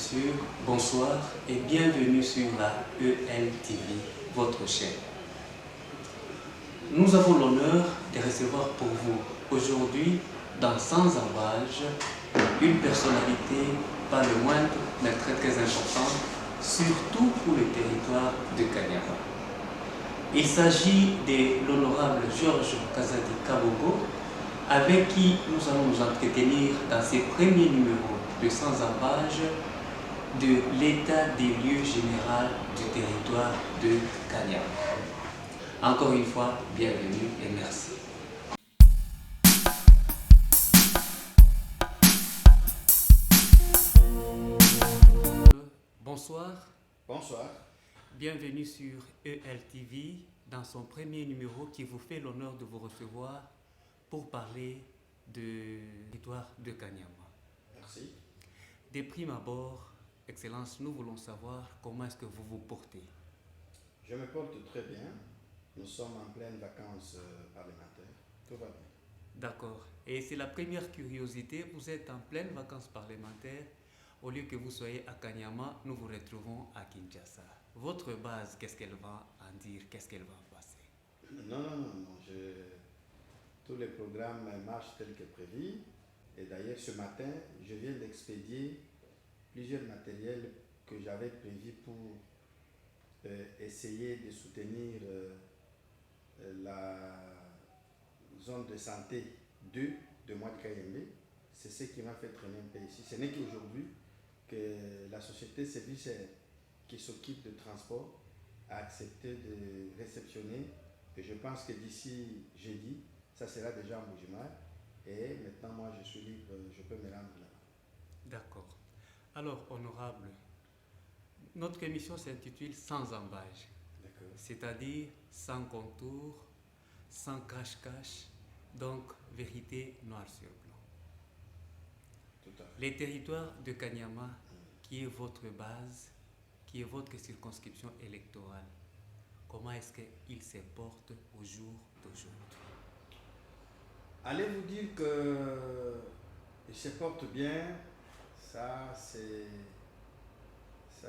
messieurs, bonsoir et bienvenue sur la ELTV, votre chaîne. Nous avons l'honneur de recevoir pour vous aujourd'hui, dans Sans Embâche, une personnalité pas le moindre, mais très importante, surtout pour le territoire de Kanyama. Il s'agit de l'honorable Georges Kazadi Kabogo, avec qui nous allons nous entretenir dans ces premiers numéros de Sans Embâche de l'état des lieux général du territoire de Kanyama. Encore une fois, bienvenue et merci. Bonsoir. Bonsoir. Bienvenue sur ELTV dans son premier numéro qui vous fait l'honneur de vous recevoir pour parler du territoire de Kanyama. Merci. Des primes abord, Excellence, nous voulons savoir comment est-ce que vous vous portez. Je me porte très bien. Nous sommes en pleine vacances parlementaires. Tout va bien. D'accord. Et c'est la première curiosité, vous êtes en pleine vacances parlementaires. Au lieu que vous soyez à Kanyama, nous vous retrouvons à Kinshasa. Votre base, qu'est-ce qu'elle va en dire? Qu'est-ce qu'elle va en passer? Non. Tous les programmes marchent tels que prévu. Et d'ailleurs, ce matin, je viens d'expédier plusieurs matériels que j'avais prévus pour essayer de soutenir la zone de santé 2 de Moite Kayembe. C'est ce qui m'a fait traîner un peu ici. Ce n'est qu'aujourd'hui que la société Service qui s'occupe de transport a accepté de réceptionner. Et je pense que d'ici jeudi, ça sera déjà en Bougimar. Et maintenant, moi, je suis libre, je peux me rendre là. D'accord. Alors, honorable, notre émission s'intitule Sans Embâche, c'est-à-dire sans contour, sans cache-cache, donc vérité noire sur blanc. Tout à fait. Les territoires de Kanyama, qui est votre base, qui est votre circonscription électorale, comment est-ce qu'il se porte au jour d'aujourd'hui? Allez vous dire qu'il se porte bien, ça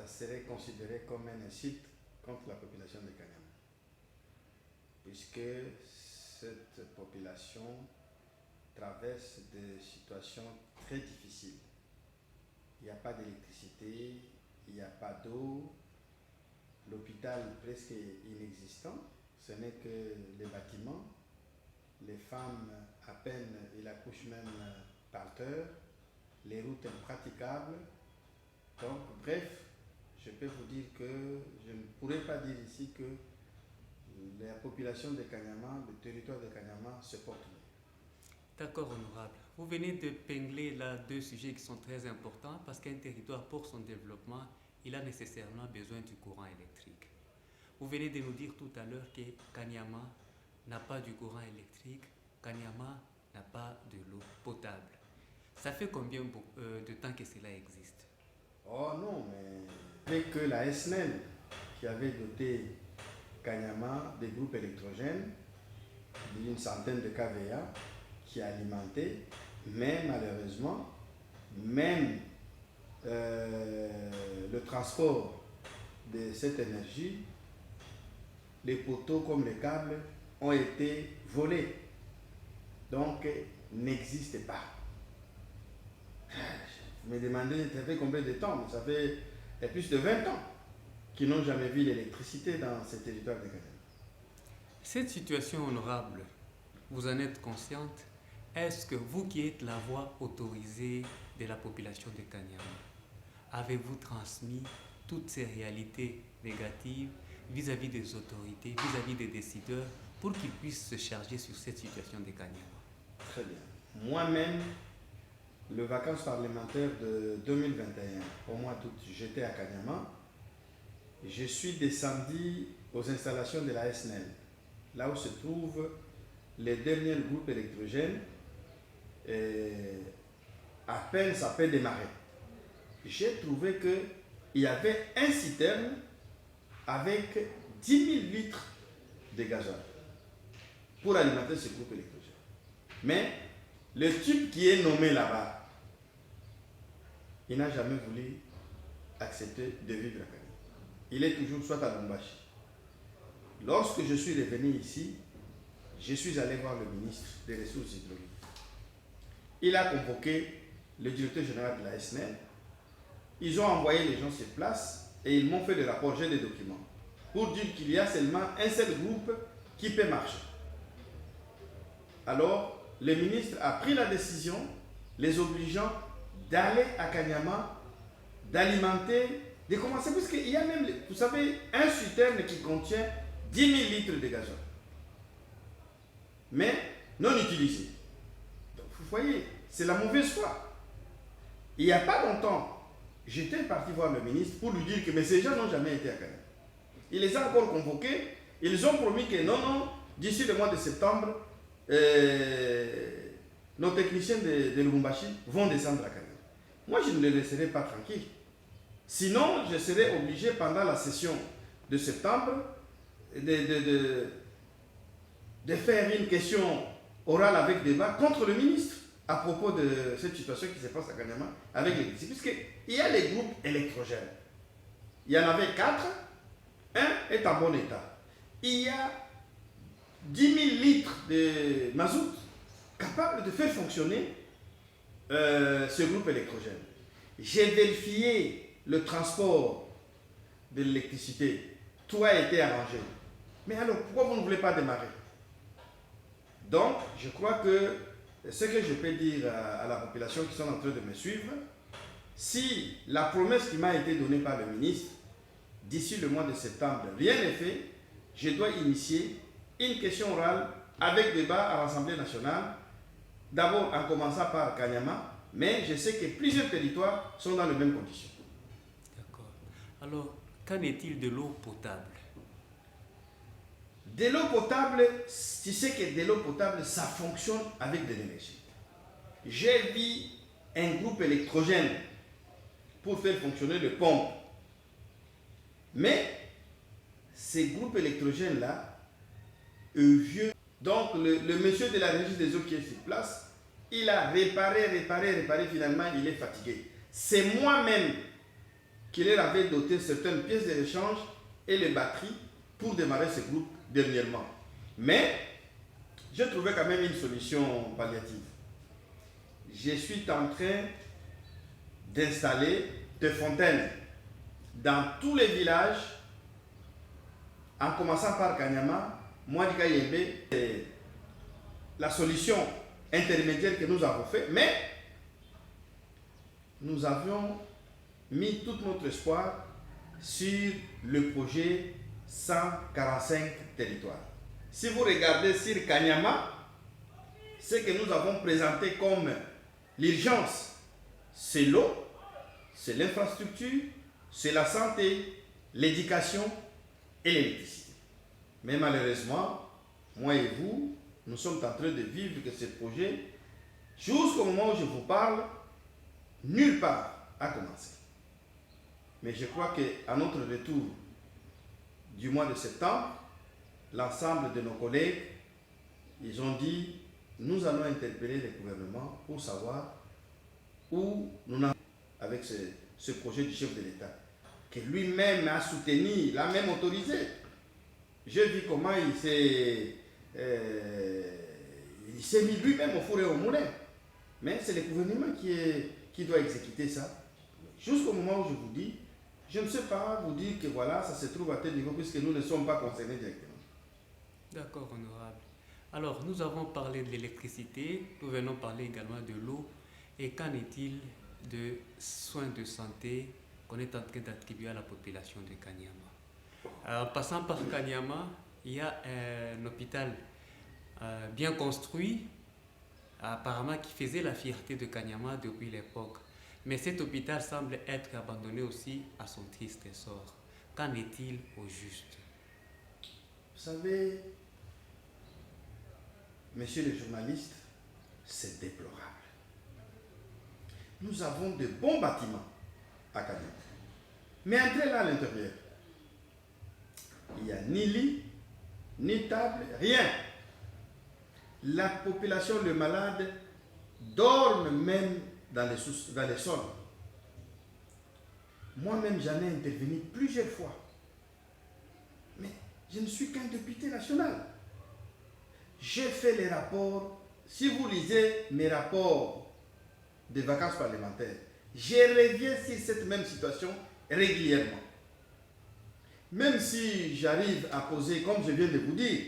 serait considéré comme un insulte contre la population de Kanyama. Puisque cette population traverse des situations très difficiles. Il n'y a pas d'électricité, il n'y a pas d'eau, l'hôpital presque inexistant, ce n'est que les bâtiments, les femmes à peine, ils accouchent même par terre, les routes impraticables. Donc, bref, je peux vous dire que je ne pourrais pas dire ici que la population de Kanyama, le territoire de Kanyama se porte bien. D'accord, honorable. Vous venez de pingler là deux sujets qui sont très importants parce qu'un territoire, pour son développement, il a nécessairement besoin du courant électrique. Vous venez de nous dire tout à l'heure que Kanyama n'a pas du courant électrique, Kanyama n'a pas de l'eau potable. Ça fait combien de temps que cela existe? Oh non, mais avec que la SNEL qui avait doté Kanyama des groupes électrogènes d'une centaine de kVA qui alimentait, mais malheureusement, même le transport de cette énergie, les poteaux comme les câbles ont été volés, donc n'existent pas. Je me demandais, ça fait combien de temps? Mais ça fait plus de 20 ans qu'ils n'ont jamais vu l'électricité dans ces territoires de Kanyama. Cette situation honorable, vous en êtes consciente? Est-ce que vous qui êtes la voix autorisée de la population de Kanyama, avez-vous transmis toutes ces réalités négatives vis-à-vis des autorités, vis-à-vis des décideurs, pour qu'ils puissent se charger sur cette situation de Kanyama? Très bien. Moi-même, les vacances parlementaires de 2021, au mois d'août, j'étais à Kanyama. Je suis descendu aux installations de la SNEL, là où se trouvent les derniers groupes électrogènes. Et à peine ça peut démarrer. J'ai trouvé qu'il y avait un citerne avec 10 000 litres de gasoil pour alimenter ce groupe électrogène. Mais le type qui est nommé là-bas, il n'a jamais voulu accepté de vivre à Kanyama. Il est toujours soit à Lubumbashi. Lorsque je suis revenu ici, je suis allé voir le ministre des Ressources hydrauliques. Il a convoqué le directeur général de la SNEL. Ils ont envoyé les gens sur place et ils m'ont fait le rapport, j'ai des documents, pour dire qu'il y a seulement un seul groupe qui peut marcher. Alors, le ministre a pris la décision, les obligeant d'aller à Kanyama, d'alimenter, de commencer, puisqu'il y a même, vous savez, un citerne qui contient 10 000 litres de gazole, mais non utilisé. Donc, vous voyez, c'est la mauvaise foi. Il n'y a pas longtemps, j'étais parti voir le ministre pour lui dire que mais ces gens n'ont jamais été à Kanyama. Il les a encore convoqués, ils ont promis que non, d'ici le mois de septembre, nos techniciens de Lubumbashi vont descendre à Kanyama. Moi, je ne les laisserai pas tranquilles. Sinon, je serai obligé pendant la session de septembre de faire une question orale avec débat contre le ministre à propos de cette situation qui se passe à Kanyama avec l'électricité. Puisqu'il y a les groupes électrogènes. Il y en avait 4. Un est en bon état. Il y a 10 000 litres de mazout capables de faire fonctionner ce groupe électrogène. J'ai vérifié le transport de l'électricité. Tout a été arrangé. Mais alors, pourquoi vous ne voulez pas démarrer? Donc, je crois que ce que je peux dire à la population qui sont en train de me suivre, si la promesse qui m'a été donnée par le ministre, d'ici le mois de septembre, rien n'est fait, je dois initier une question orale avec débat à l'Assemblée nationale, d'abord en commençant par Kanyama, mais je sais que plusieurs territoires sont dans les mêmes conditions. D'accord. Alors, qu'en est-il de l'eau potable? De l'eau potable, tu sais que de l'eau potable, ça fonctionne avec de l'énergie. J'ai vu un groupe électrogène pour faire fonctionner le pompe. Mais ces groupes électrogènes-là, vieux, donc le monsieur de la régie des eaux qui est sur place, il a réparé, finalement il est fatigué. C'est moi-même qui leur avait doté certaines pièces de rechange et les batteries pour démarrer ce groupe dernièrement. Mais j'ai trouvé quand même une solution palliative. Je suis en train d'installer des fontaines dans tous les villages, en commençant par Kanyama, Mouadika Yembe, c'est la solution intermédiaire que nous avons fait, mais nous avions mis tout notre espoir sur le projet 145 territoires. Si vous regardez sur Kanyama, ce que nous avons présenté comme l'urgence, c'est l'eau, c'est l'infrastructure, c'est la santé, l'éducation et l'électricité. Mais malheureusement, moi et vous, nous sommes en train de vivre que ce projet, jusqu'au moment où je vous parle, nulle part a commencé. Mais je crois qu'à notre retour du mois de septembre, l'ensemble de nos collègues, ils ont dit, nous allons interpeller le gouvernement pour savoir où nous en sommes avec ce projet du chef de l'État, que lui-même a soutenu, il a même autorisé. J'ai vu comment il s'est mis lui-même au four et au moulin. Mais c'est le gouvernement qui doit exécuter ça. Jusqu'au moment où je vous dis, je ne sais pas vous dire que voilà, ça se trouve à tel niveau puisque nous ne sommes pas concernés directement. D'accord, honorable. Alors, nous avons parlé de l'électricité, nous venons parler également de l'eau. Et qu'en est-il de soins de santé qu'on est en train d'attribuer à la population de Kanyama? En passant par Kanyama, il y a un hôpital bien construit, apparemment qui faisait la fierté de Kanyama depuis l'époque. Mais cet hôpital semble être abandonné aussi à son triste sort. Qu'en est-il au juste? Vous savez, messieurs les journalistes, c'est déplorable. Nous avons de bons bâtiments à Kanyama. Mais entrez là à l'intérieur. Il n'y a ni lit, ni table, rien. La population, le malade, dorment même dans les sols. Moi-même, j'en ai intervenu plusieurs fois. Mais je ne suis qu'un député national. J'ai fait les rapports. Si vous lisez mes rapports de vacances parlementaires, je reviens sur cette même situation régulièrement. Même si j'arrive à poser, comme je viens de vous dire,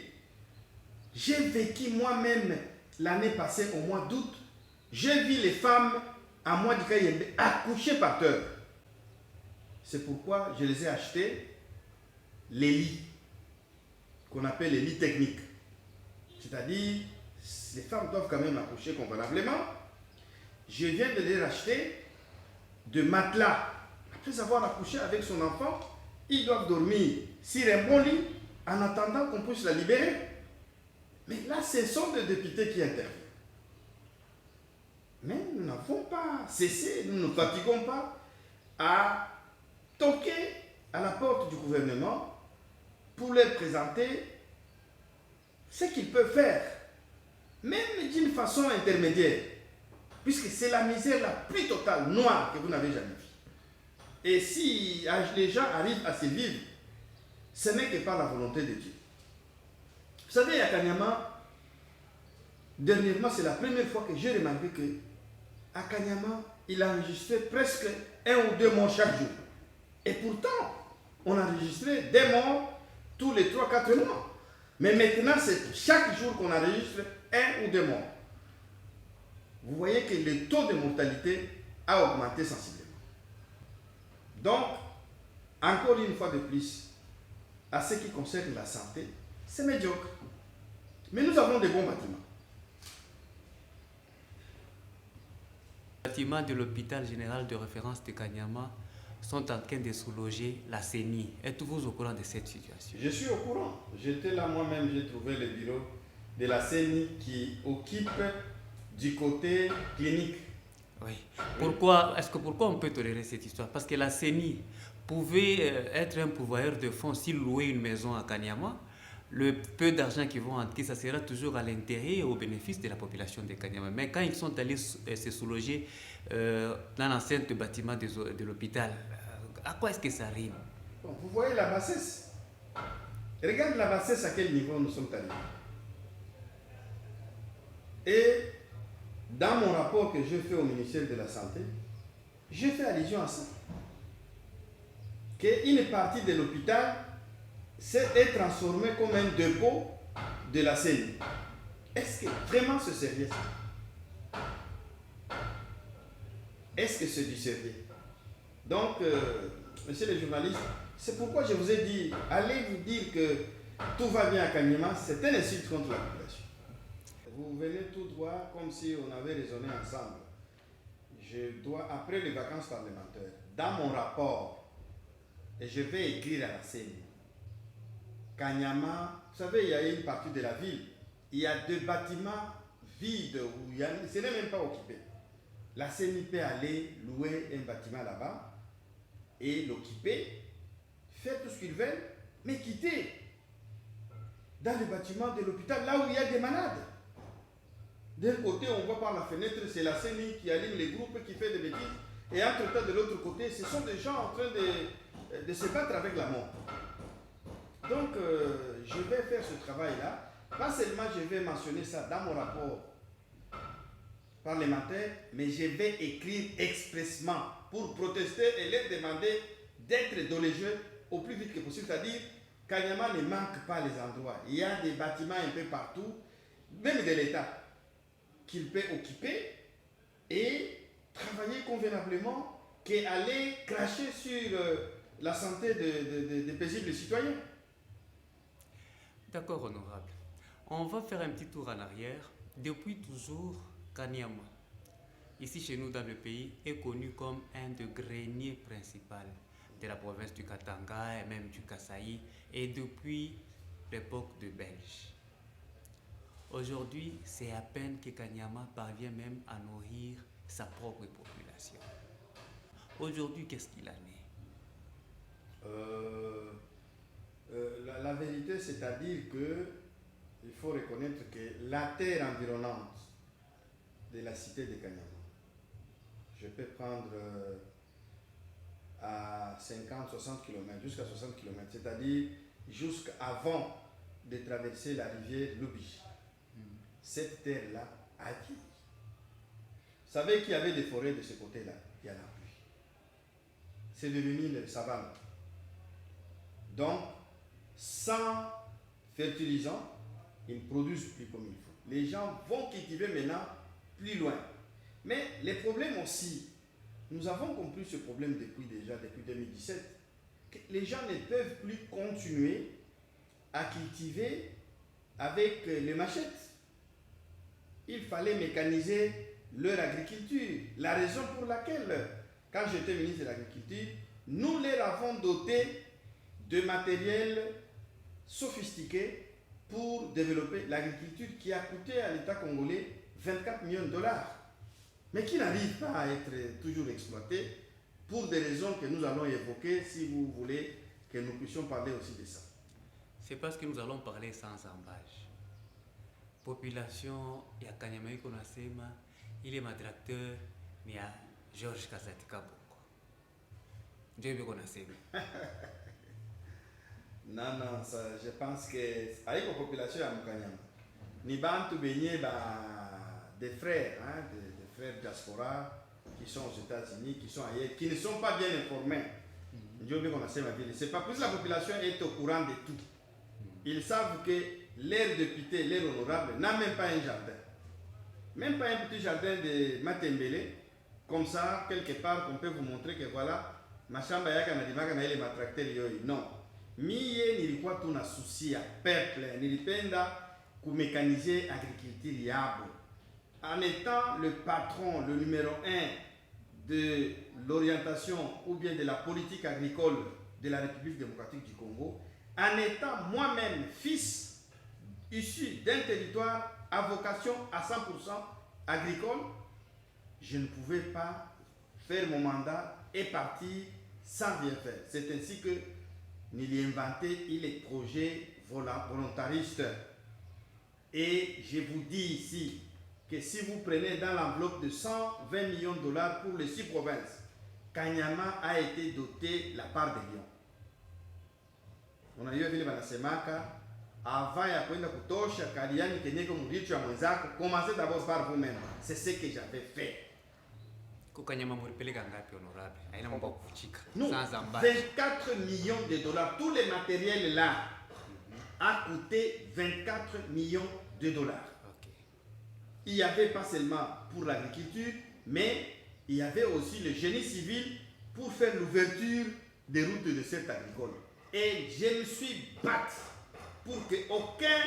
j'ai vécu moi-même l'année passée au mois d'août, j'ai vu les femmes à Mouadi Kayembe accoucher par terre. C'est pourquoi je les ai achetés les lits, qu'on appelle les lits techniques. C'est-à-dire, les femmes doivent quand même accoucher convenablement. Je viens de les acheter de matelas. Après avoir accouché avec son enfant, ils doivent dormir sur un bon lit en attendant qu'on puisse la libérer. Mais là, ce sont des députés qui interviennent. Mais nous n'avons pas cessé, nous ne nous fatiguons pas à toquer à la porte du gouvernement pour leur présenter ce qu'ils peuvent faire, même d'une façon intermédiaire, puisque c'est la misère la plus totale, noire, que vous n'avez jamais vue. Et si les gens arrivent à se vivre, ce n'est que par la volonté de Dieu. Vous savez, à Kanyama, dernièrement, c'est la première fois que j'ai remarqué que à Kanyama, il a enregistré presque 1 ou 2 morts chaque jour. Et pourtant, on a enregistré des morts tous les 3-4 mois. Mais maintenant, c'est chaque jour qu'on enregistre 1 ou 2 morts. Vous voyez que le taux de mortalité a augmenté sensiblement. Donc, encore une fois de plus, à ce qui concerne la santé, c'est médiocre. Mais nous avons de bons bâtiments. Les bâtiments de l'hôpital général de référence de Kanyama sont en train de sous-loger la CENI. Êtes-vous au courant de cette situation? Je suis au courant. J'étais là moi-même, j'ai trouvé le bureau de la CENI qui occupe du côté clinique. Oui. Pourquoi on peut tolérer cette histoire? Parce que la CENI pouvait être un pourvoyeur de fonds s'il louait une maison à Kanyama. Le peu d'argent qu'ils vont entrer, ça sera toujours à l'intérêt et au bénéfice de la population de Kanyama. Mais quand ils sont allés se sous-loger dans l'enceinte de bâtiment de l'hôpital, à quoi est-ce que ça rime? Bon, vous voyez la bassesse. Regarde la bassesse à quel niveau nous sommes arrivés. Et dans mon rapport que j'ai fait au ministère de la Santé, j'ai fait allusion à ça. Qu'une partie de l'hôpital est transformée comme un dépôt de la CENI. Est-ce que vraiment c'est sérieux ça? Est-ce que c'est du sérieux? Donc, monsieur le journaliste, c'est pourquoi je vous ai dit, allez vous dire que tout va bien à Kanyama, c'est un insulte contre la population. Vous venez tout droit comme si on avait raisonné ensemble. Je dois, après les vacances parlementaires, dans mon rapport, et je vais écrire à la CENI, Kanyama, vous savez, il y a une partie de la ville, il y a 2 bâtiments vides où ce n'est même pas occupé. La CENI peut aller louer un bâtiment là-bas et l'occuper, faire tout ce qu'ils veulent, mais quitter dans le bâtiment de l'hôpital, là où il y a des malades. D'un côté, on voit par la fenêtre, c'est la CENI qui allume les groupes, qui fait des bêtises. Et entre-temps, de l'autre côté, ce sont des gens en train de se battre avec la mort. Donc, je vais faire ce travail-là. Pas seulement je vais mentionner ça dans mon rapport parlementaire, mais je vais écrire expressément pour protester et leur demander d'être dans les jeux au plus vite que possible. C'est-à-dire, Kanyama ne manque pas les endroits. Il y a des bâtiments un peu partout, même de l'État, qu'il peut occuper et travailler convenablement qu'aller cracher sur la santé des paisibles citoyens. D'accord, honorable. On va faire un petit tour en arrière. Depuis toujours, Kanyama, ici chez nous dans le pays, est connu comme un des greniers principaux de la province du Katanga et même du Kasaï, et depuis l'époque de Belge. Aujourd'hui, c'est à peine que Kanyama parvient même à nourrir sa propre population. Aujourd'hui, qu'est-ce qu'il en est? La vérité, c'est-à-dire que il faut reconnaître que la terre environnante de la cité de Kanyama, je peux prendre à 50-60 km, jusqu'à 60 km, c'est-à-dire jusqu'avant de traverser la rivière Lubich. Cette terre-là a dit. Vous savez qu'il y avait des forêts de ce côté-là, il y en a plus. C'est devenu le savane. Donc, sans fertilisant, ils ne produisent plus comme il faut. Les gens vont cultiver maintenant plus loin. Mais les problèmes aussi, nous avons compris ce problème depuis 2017, que les gens ne peuvent plus continuer à cultiver avec les machettes. Il fallait mécaniser leur agriculture. La raison pour laquelle, quand j'étais ministre de l'Agriculture, nous les avons dotés de matériel sophistiqué pour développer l'agriculture qui a coûté à l'État congolais 24 millions de dollars, mais qui n'arrive pas à être toujours exploité pour des raisons que nous allons évoquer si vous voulez que nous puissions parler aussi de ça. C'est parce que nous allons parler sans embâche. Population ya Kanyama iko nasema ile matracteur ni ya George Kasatika Boko. Ndio biko nasema. Non, ça, je pense que avec la population ya Mukanyama, ni bantu benye des frères, hein, des frères diaspora qui sont aux États-Unis, qui sont ailleurs, qui ne sont pas bien informés. C'est pas plus la population est au courant de tout. Ils savent que leur député, leur honorable, n'a même pas un jardin. Même pas un petit jardin de Matembele, comme ça, quelque part, qu'on peut vous montrer que voilà, ma chambre yaka na dimaka na ile matracteur yoyi. Non. Miye nilikuwa tuna souci ya peuple, nilipenda kumécaniser agriculture yabo. En étant le patron, le numéro 1 de l'orientation ou bien de la politique agricole de la République démocratique du Congo, en étant moi-même fils issu d'un territoire à vocation à 100% agricole, je ne pouvais pas faire mon mandat et partir sans rien faire. C'est ainsi que nous avons inventé les projets volontaristes. Et je vous dis ici que si vous prenez dans l'enveloppe de 120 millions de dollars pour les 6 provinces, Kanyama a été doté la part des lions. On a eu vile banasemaka avant ya kwenda kutosha kaliani kenyeko muricho ya mwenzako, commencez d'abord par vous-même. C'est ce que j'avais fait. Kanyama mulipeleka ngapi honorable? Haina mambo ya kufuchika. Nous, 24 millions de dollars. Tous les matériels là a coûté 24 millions de dollars. Okay. Il n'y avait pas seulement pour l'agriculture, mais il y avait aussi le génie civil pour faire l'ouverture des routes de cette agricole. Et je me suis battu pour qu'aucun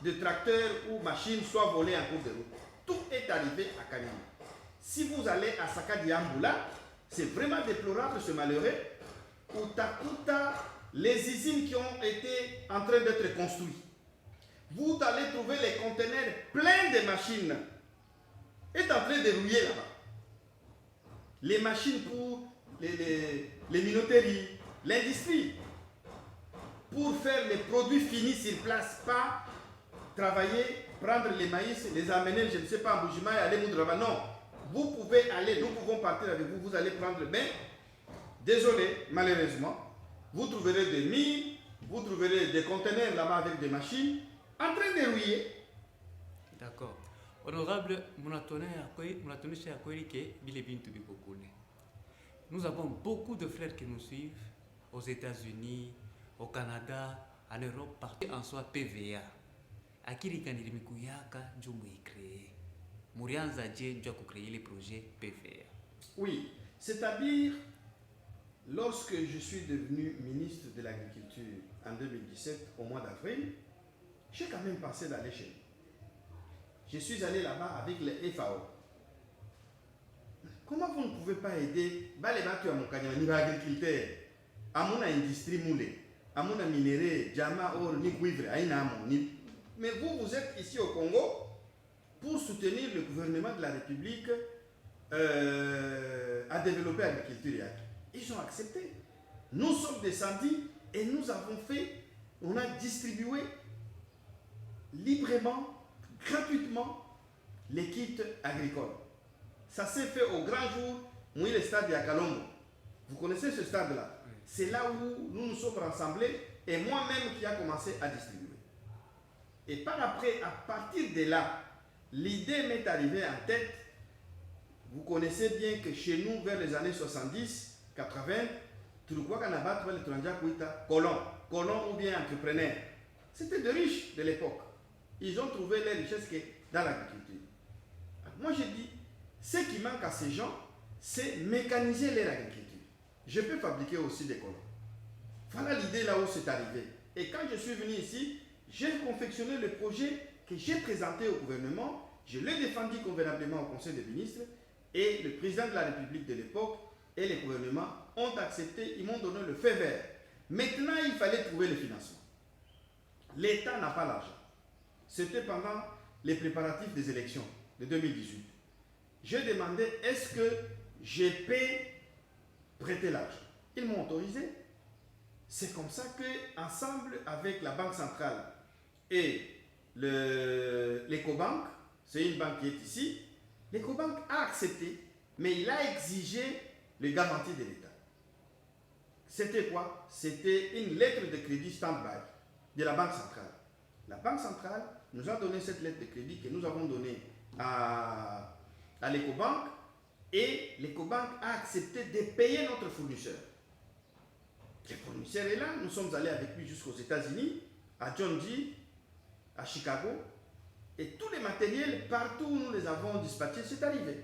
de tracteur ou machine soit volé en cours de route. Tout est arrivé à Kanyama. Si vous allez à Sakadiambula, c'est vraiment déplorable ce malheureux. Utakuta, les usines qui ont été en train d'être construites. Vous allez trouver les conteneurs pleins de machines. Est en train de rouiller là-bas. Les machines pour les minoteries, l'industrie. Pour faire les produits finis sur place, pas travailler, prendre les maïs, les amener, je ne sais pas, en Boujima et aller moudre là-bas. Non. Vous pouvez aller, nous pouvons partir avec vous, vous allez prendre, mais désolé, malheureusement, vous trouverez des mines, vous trouverez des conteneurs là-bas avec des machines en train de rouiller. D'accord. Honorable, nous avons beaucoup de frères qui nous suivent aux États-Unis, au Canada, en Europe, partout en soi PVA. Akili kandirimikuyaka njumu créé. Murianza Dje doit créer les projets PVA. Oui, c'est-à-dire, lorsque je suis devenu ministre de l'Agriculture en 2017, au mois d'avril, j'ai quand même pensé d'aller chez lui. Je suis allé là-bas avec les FAO. Comment vous ne pouvez pas aider les battus à mon cagnon, ni agriculteur, à mon industrie moulée, à mon minerai, diamant, or, ni cuivre, à une mais vous êtes ici au Congo pour soutenir le gouvernement de la République à développer l'agriculture. Ils ont accepté. Nous sommes descendus et nous avons fait, on a distribué librement, gratuitement, les kits agricoles. Ça s'est fait au grand jour, moi le stade de Kalombo. Vous connaissez ce stade-là? Oui. C'est là où nous nous sommes rassemblés et moi-même qui a commencé à distribuer. Et par après, à partir de là, l'idée m'est arrivée en tête. Vous connaissez bien que chez nous, vers les années 70, 80, tu crois qu'on a battu les colons ou bien entrepreneurs. C'était de riches de l'époque. Ils ont trouvé les richesses dans l'agriculture. Moi, je dis, ce qui manque à ces gens, c'est mécaniser leur agriculture. Je peux fabriquer aussi des colons. Voilà l'idée là où c'est arrivé. Et quand je suis venu ici, j'ai confectionné le projet que j'ai présenté au gouvernement, je l'ai défendu convenablement au Conseil des ministres, et le président de la République de l'époque et le gouvernement ont accepté, ils m'ont donné le feu vert. Maintenant, il fallait trouver le financement. L'État n'a pas l'argent. C'était pendant les préparatifs des élections de 2018. J'ai demandé, est-ce que je peux prêter l'argent? Ils m'ont autorisé. C'est comme ça qu'ensemble avec la Banque centrale et l'Ecobank, c'est une banque qui est ici, l'Ecobank a accepté, mais il a exigé les garanties de l'État. C'était quoi? C'était une lettre de crédit stand-by de la Banque centrale. La Banque centrale nous a donné cette lettre de crédit que nous avons donnée à l'Ecobank, et l'Ecobank a accepté de payer notre fournisseur. Le fournisseur est là, nous sommes allés avec lui jusqu'aux États-Unis, à John Deere, à Chicago, et tous les matériels, partout où nous les avons dispatchés, c'est arrivé.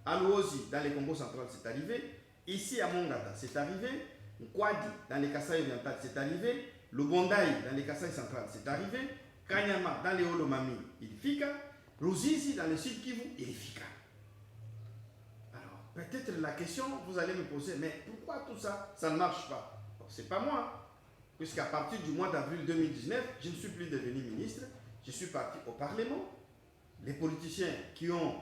À Luozi, dans les Congo central, c'est arrivé. Ici à Mongata, c'est arrivé. Kwadi, dans les Kasaï oriental, c'est arrivé. Le Bondaï, dans les Kasaï central, c'est arrivé. Kanyama, dans les Olomami, il est efficace. Ruzizi, dans le sud Kivu, il est efficace. Alors, peut-être la question, vous allez me poser, mais pourquoi tout ça, ça ne marche pas? C'est pas moi. Puisqu'à partir du mois d'avril 2019, je ne suis plus devenu ministre. Je suis parti au Parlement. Les politiciens qui ont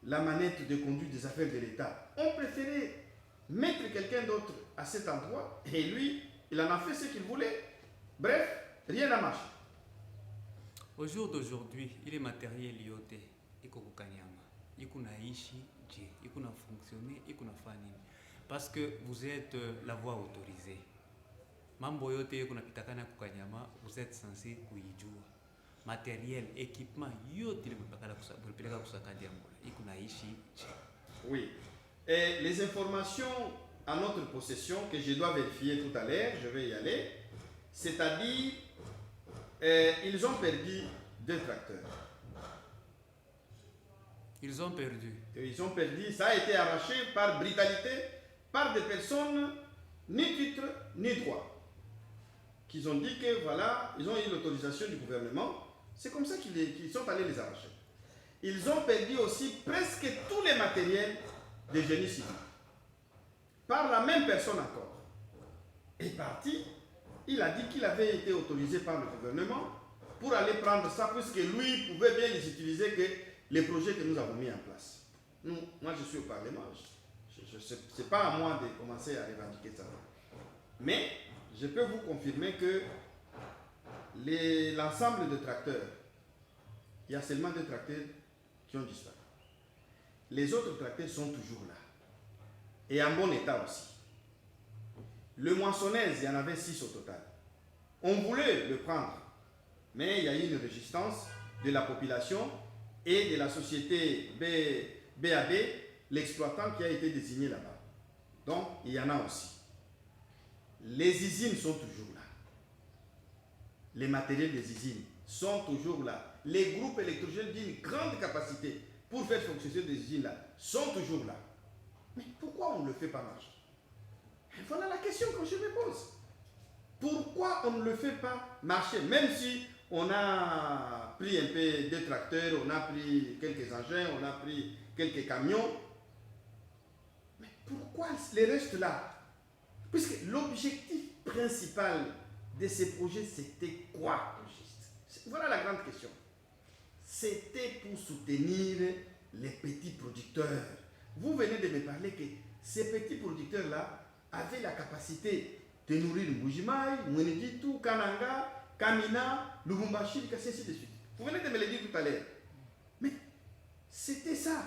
la manette de conduite des affaires de l'État ont préféré mettre quelqu'un d'autre à cet endroit, et lui, il en a fait ce qu'il voulait. Bref, rien n'a marché. Au jour d'aujourd'hui, il est matériel yote, iko kukanyama, iko naishi, iko na fonctionner, iko na fani. Parce que vous êtes la voie autorisée. Mambo yote iko na pitakana kukanyama, vous êtes censé kuijua. Matériel, équipement, yote le mpeleka kusakadi ambola, iko naishi. Oui. Et les informations à notre possession que je dois vérifier tout à l'heure, je vais y aller, c'est-à-dire ils ont perdu 2 tracteurs. Ils ont perdu. Ils ont perdu, ça a été arraché par brutalité, par des personnes ni titre ni droit, qui ont dit que voilà, ils ont eu l'autorisation du gouvernement, c'est comme ça qu'ils sont allés les arracher. Ils ont perdu aussi presque tous les matériels de génie civil, par la même personne encore. Est parti, il a dit qu'il avait été autorisé par le gouvernement pour aller prendre ça, puisque lui pouvait bien les utiliser que les projets que nous avons mis en place. Moi je suis au Parlement, ce n'est pas à moi de commencer à revendiquer ça. Mais je peux vous confirmer que l'ensemble de tracteurs, il y a seulement 2 tracteurs qui ont disparu. Les autres tracteurs sont toujours là. Et en bon état aussi. Le moissonneuse, il y en avait 6 au total. On voulait le prendre, mais il y a eu une résistance de la population et de la société BAB, l'exploitant qui a été désigné là-bas. Donc, il y en a aussi. Les usines sont toujours là. Les matériels des usines sont toujours là. Les groupes électrogènes d'une grande capacité pour faire fonctionner des usines là sont toujours là. Mais pourquoi on ne le fait pas marcher? Voilà la question que je me pose. Pourquoi on ne le fait pas marcher? Même si on a pris un peu de tracteurs, on a pris quelques engins, on a pris quelques camions. Mais pourquoi les restes là? Puisque l'objectif principal de ces projets, c'était quoi au juste? Voilà la grande question. C'était pour soutenir les petits producteurs. Vous venez de me parler que ces petits producteurs-là avaient la capacité de nourrir Mbujimaï, Mweneditu, Kananga, Kamina, Lubumbashi, ainsi de suite. Vous venez de me le dire tout à l'heure. Mais c'était ça.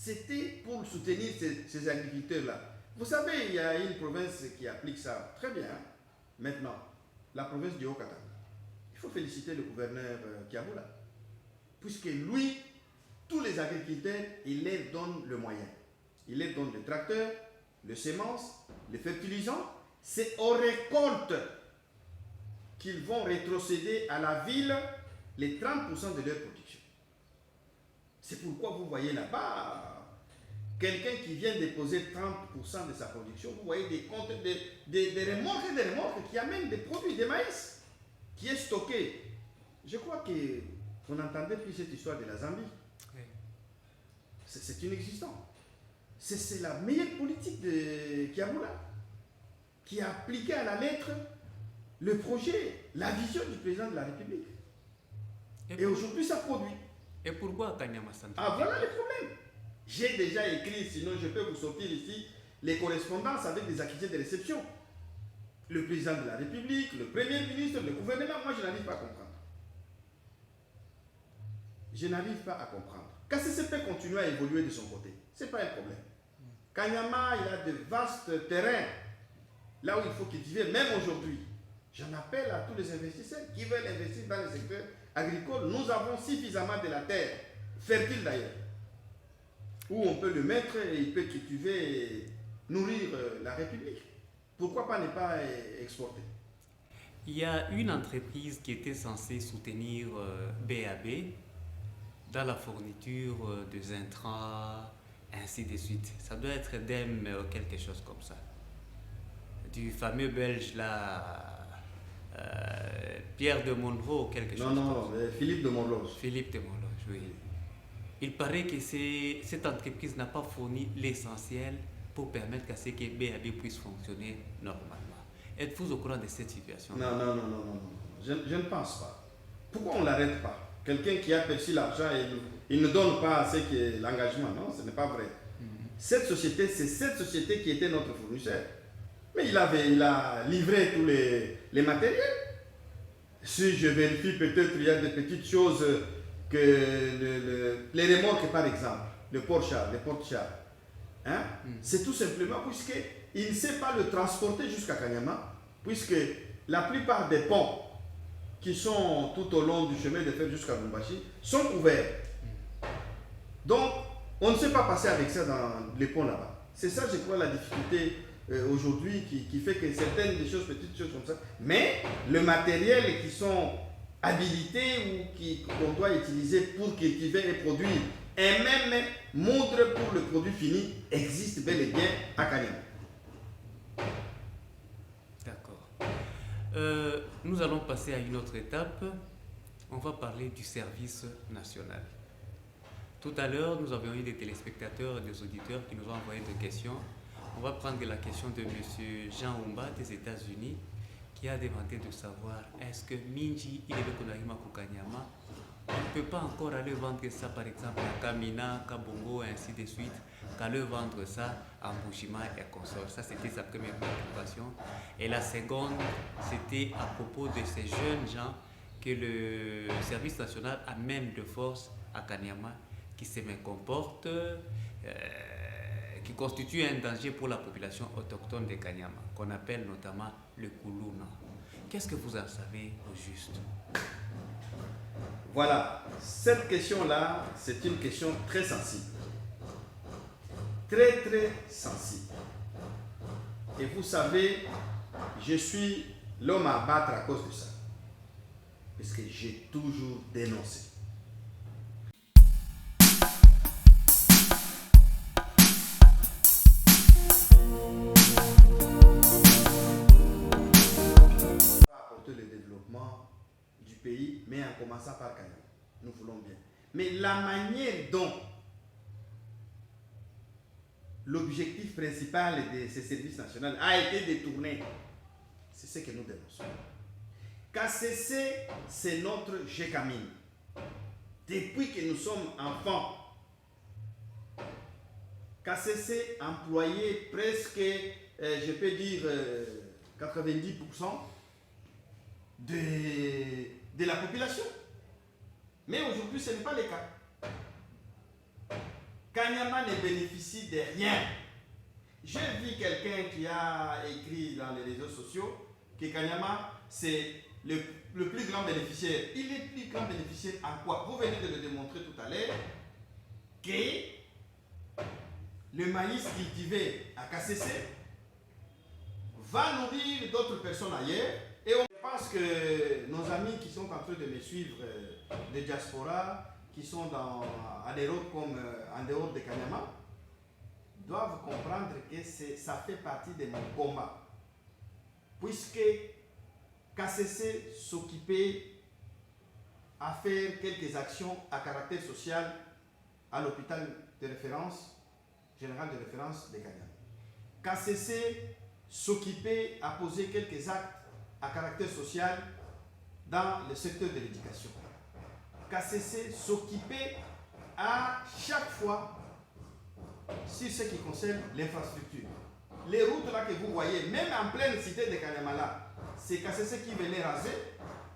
c'était pour soutenir ces agriculteurs-là. Vous savez, il y a une province qui applique ça très bien. Maintenant, la province du Haut-Katanga. Il faut féliciter le gouverneur Kiaboula. Puisque lui, tous les agriculteurs, il leur donne le moyen. Il leur donne le tracteur, le semence, les fertilisants. C'est aux récoltes qu'ils vont rétrocéder à la ville les 30% de leur production. C'est pourquoi vous voyez là-bas, quelqu'un qui vient déposer 30% de sa production, vous voyez des comptes, des remorques et des remorques qui amènent des produits, des maïs, qui est stocké. Je crois que vous n'entendez plus cette histoire de la Zambie. Oui. C'est inexistant. C'est la meilleure politique de Kiaboula, qui a appliqué à la lettre le projet, la vision du président de la République. Et aujourd'hui, ça produit. Et pourquoi Kanyama Centre? Ah, voilà le problème. J'ai déjà écrit, sinon je peux vous sortir ici, les correspondances avec des accusés de réception. Le président de la République, le premier ministre, le gouvernement, moi je n'arrive pas à comprendre. Je n'arrive pas à comprendre. KCCP continue à évoluer de son côté. Ce n'est pas un problème. Kanyama, il a de vastes terrains, là où il faut cultiver, même aujourd'hui. J'en appelle à tous les investisseurs qui veulent investir dans le secteur agricole. Nous avons suffisamment de la terre, fertile d'ailleurs, où on peut le mettre et il peut cultiver et nourrir la République. Pourquoi pas ne pas exporter? Il y a une entreprise qui était censée soutenir BAB dans la fourniture des intrants, ainsi de suite. Ça doit être DEM quelque chose comme ça. Du fameux Belge là, Pierre de Monroe, quelque chose. Non, Philippe de Monroe. Philippe de Monroe, oui. Il paraît que cette entreprise n'a pas fourni l'essentiel pour permettre à ce que BAB puisse fonctionner normalement. Êtes-vous au courant de cette situation? Non. Je ne pense pas. Pourquoi on ne l'arrête pas? Quelqu'un qui a perçu l'argent et il ne donne pas ce qui est l'engagement. Non, ce n'est pas vrai. Cette société, c'est cette société qui était notre fournisseur. Mais il a livré tous les matériels. Si je vérifie, peut-être il y a des petites choses que les remorques, par exemple, le porte-char, les porte-chars. Hein? C'est tout simplement puisqu'il ne sait pas le transporter jusqu'à Kanyama, puisque la plupart des ponts qui sont tout au long du chemin de fer jusqu'à Lumbashi sont ouverts. Donc, on ne sait pas passer avec ça dans les ponts là-bas. C'est ça, je crois, la difficulté aujourd'hui qui fait que certaines des choses, petites choses comme ça, mais le matériel qui sont habilités ou qu'on doit utiliser pour cultiver et produire, et même moudre pour le produit fini, existe bel et bien à Kanyama. D'accord. Nous allons passer à une autre étape. On va parler du service national. Tout à l'heure, nous avions eu des téléspectateurs et des auditeurs qui nous ont envoyé des questions. On va prendre la question de M. Jean Oumba des États-Unis qui a demandé de savoir est-ce que Minji Ilebekonarima Kukanyama, on ne peut pas encore aller vendre ça par exemple à Kamina, Kabongo, ainsi de suite, qu'aller vendre ça à Mbushima et consorts. Ça, c'était sa première préoccupation. Et la seconde, c'était à propos de ces jeunes gens que le service national amène de force à Kanyama, qui se comportent, qui constituent un danger pour la population autochtone de Kanyama, qu'on appelle notamment le Kuluna. Qu'est-ce que vous en savez au juste? Voilà, cette question-là, c'est une question très sensible. Très, très sensible. Et vous savez, je suis l'homme à battre à cause de ça. Parce que j'ai toujours dénoncé. Apporter le développement du pays, mais en commençant par Kanyama. Nous voulons bien. Mais la manière dont l'objectif principal de ces services nationaux a été détourné, c'est ce que nous dénonçons. KCC, c'est notre Gécamine. Depuis que nous sommes enfants, KCC employait presque, je peux dire, 90% de la population. Mais aujourd'hui, ce n'est pas le cas. Kanyama ne bénéficie de rien. J'ai vu quelqu'un qui a écrit dans les réseaux sociaux que Kanyama, c'est le plus grand bénéficiaire. Il est plus grand bénéficiaire en quoi? Vous venez de le démontrer tout à l'heure que le maïs cultivé à KCC va nourrir d'autres personnes ailleurs. Et on pense que nos amis qui sont en train de me suivre de diaspora, qui sont en Europe comme en dehors de Kanyama, doivent comprendre que ça fait partie de mon combat. Puisque KCC s'occupait à faire quelques actions à caractère social à l'hôpital de référence, général de référence de Kanyama. KCC s'occupait à poser quelques actes à caractère social dans le secteur de l'éducation. KCC s'occupait à chaque fois sur ce qui concerne l'infrastructure. Les routes là que vous voyez, même en pleine cité de Kanyama là, c'est KCC qui venait raser,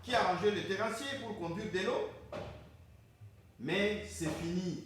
qui arrangeait le terrassier pour conduire de l'eau. Mais c'est fini.